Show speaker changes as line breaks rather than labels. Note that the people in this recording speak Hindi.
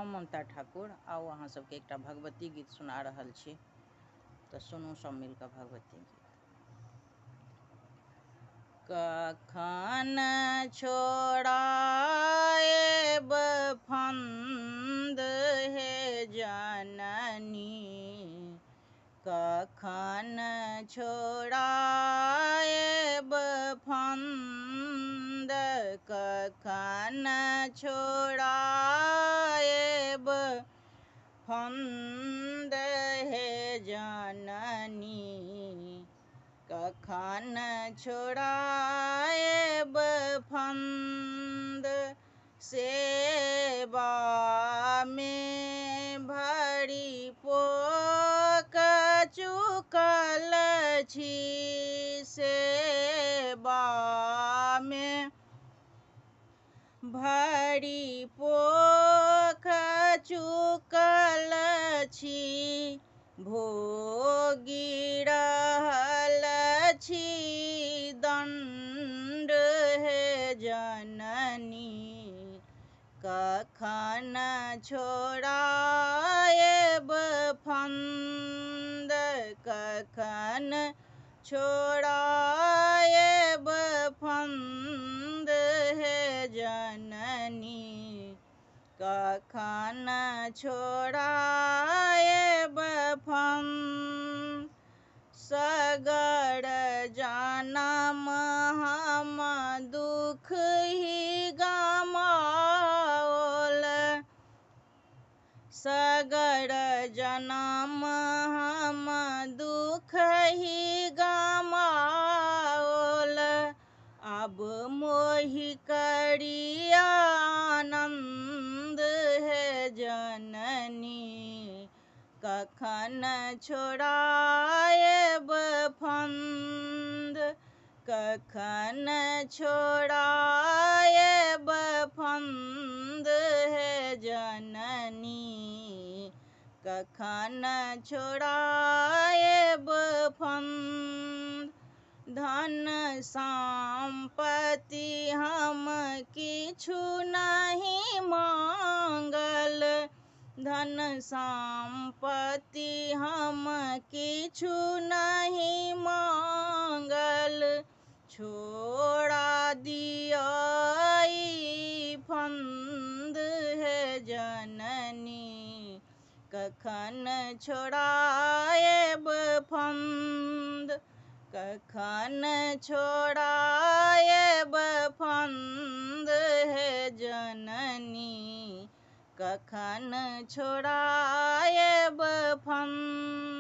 हम ममता ठाकुर आउ अहाँ सबके एकटा भगवती गीत सुना रहल छी, तो सुनू सब मिलकर भगवती गीत। कखन छोड़ाएब फंद हे जननी, कखन छोड़ाएब फंद, कखन छोड़ाएब फंद हे जननी, कखन छोड़ाएब फंद। सेवा में भरी पोक चुकल छी, सेवा में भरी पोख चुकल छी, भोगी रहल छी दंड हे जननी, कखन छोड़ाएब फंद, कखन छोड़ाएब फंद हे जननी, कखन छोड़ाएब फंद। सगर जनम हम दुख ही गमाओल, सगर जनम हम दुख ही गमाओल, अब मोहि करी आनंद हे जननी, कखन छोड़ाएब फंद, कखन छोड़ाएब फंद हे जननी, कखन छोड़ाएब फंद। धन संपत्ति हम किछु नहीं मांगल, धन संपत्ति हम किछु नहीं मांगल, छोड़ा दिया ई फंद हे जननी, कखन छोड़ाएब फंद, कखन छोड़ाएब फंद हे जननी, कखन छोड़ाएब फंद।